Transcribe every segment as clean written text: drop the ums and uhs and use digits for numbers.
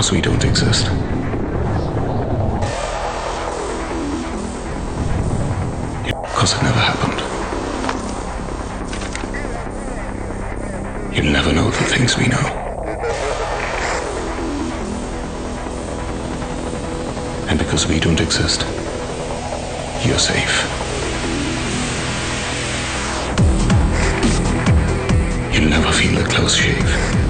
because we don't exist. Because it never happened. You'll never know the things we know. And because we don't exist, you're safe. You'll never feel a close shave.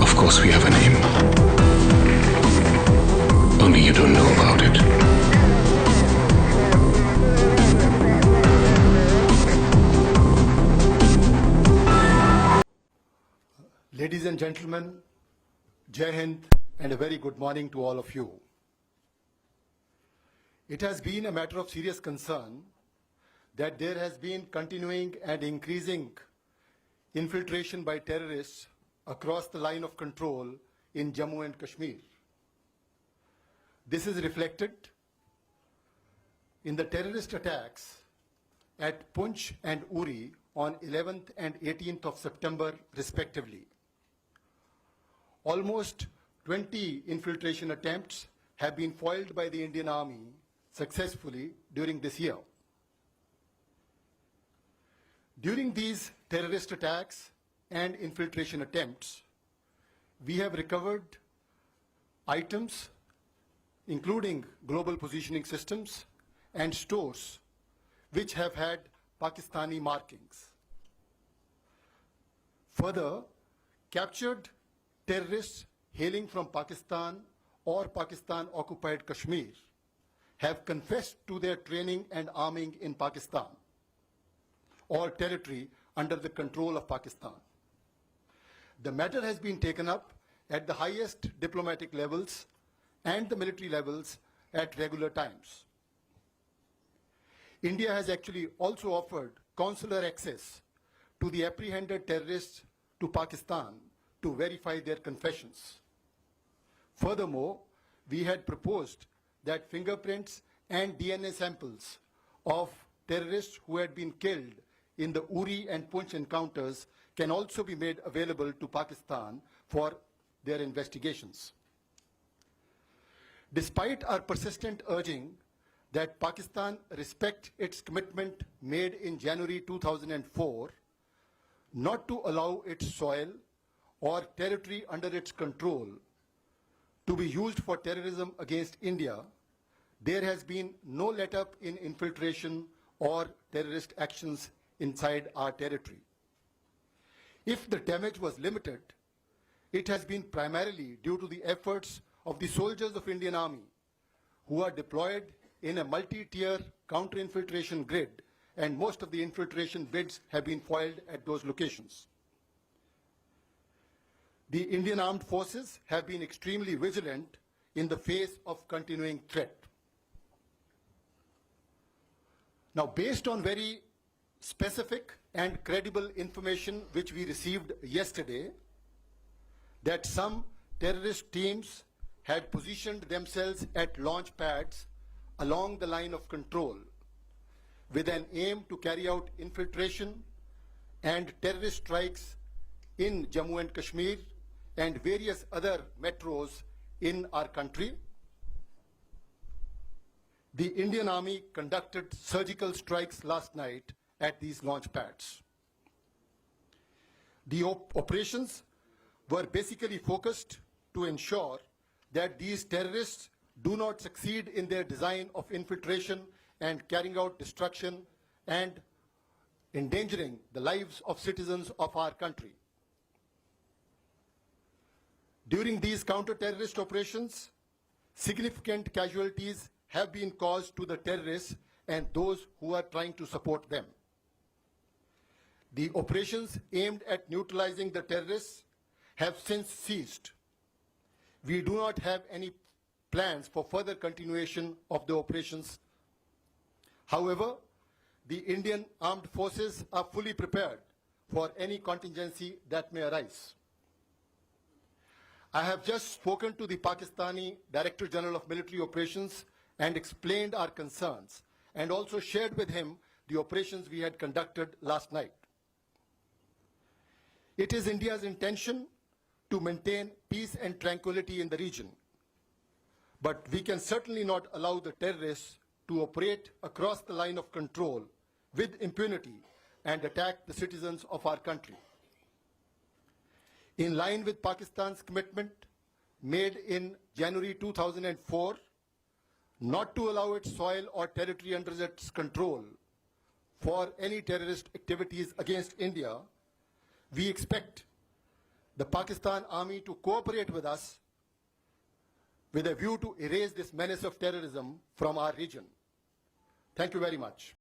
Of course we have a name. Only you don't know about it. Ladies and gentlemen, Jai Hind and a very good morning to all of you. It has been a matter of serious concern that there has been continuing and increasing infiltration by terrorists across the line of control in Jammu and Kashmir. This is reflected in the terrorist attacks at Poonch and Uri on 11th and 18th of September respectively. Almost 20 infiltration attempts have been foiled by the Indian Army successfully during this year. During these terrorist attacks and infiltration attempts, we have recovered items including global positioning systems and stores which have had Pakistani markings. Further, captured terrorists hailing from Pakistan or Pakistan-occupied Kashmir have confessed to their training and arming in Pakistan or territory under the control of Pakistan. The matter has been taken up at the highest diplomatic levels and the military levels at regular times. India has actually also offered consular access to the apprehended terrorists to Pakistan to verify their confessions. Furthermore, we had proposed that fingerprints and DNA samples of terrorists who had been killed in the Uri and Poonch encounters can also be made available to Pakistan for their investigations. Despite our persistent urging that Pakistan respect its commitment made in January 2004 not to allow its soil or territory under its control to be used for terrorism against India, there has been no let-up in infiltration or terrorist actions inside our territory. If the damage was limited, it has been primarily due to the efforts of the soldiers of Indian Army who are deployed in a multi-tier counter-infiltration grid, and most of the infiltration bids have been foiled at those locations. The Indian armed forces have been extremely vigilant in the face of continuing threat. Now, based on very specific and credible information which we received yesterday, that some terrorist teams had positioned themselves at launch pads along the line of control with an aim to carry out infiltration and terrorist strikes in Jammu and Kashmir and various other metros in our country. The Indian Army conducted surgical strikes last night at these launch pads. The operations were basically focused to ensure that these terrorists do not succeed in their design of infiltration and carrying out destruction and endangering the lives of citizens of our country. During these counter-terrorist operations, significant casualties have been caused to the terrorists and those who are trying to support them. The operations aimed at neutralizing the terrorists have since ceased. We do not have any plans for further continuation of the operations. However, the Indian armed forces are fully prepared for any contingency that may arise. I have just spoken to the Pakistani Director General of Military Operations and explained our concerns, and also shared with him the operations we had conducted last night. It is India's intention to maintain peace and tranquility in the region, but we can certainly not allow the terrorists to operate across the line of control with impunity and attack the citizens of our country. In line with Pakistan's commitment made in January 2004 not to allow its soil or territory under its control for any terrorist activities against India, we expect the Pakistan Army to cooperate with us with a view to erase this menace of terrorism from our region. Thank you very much.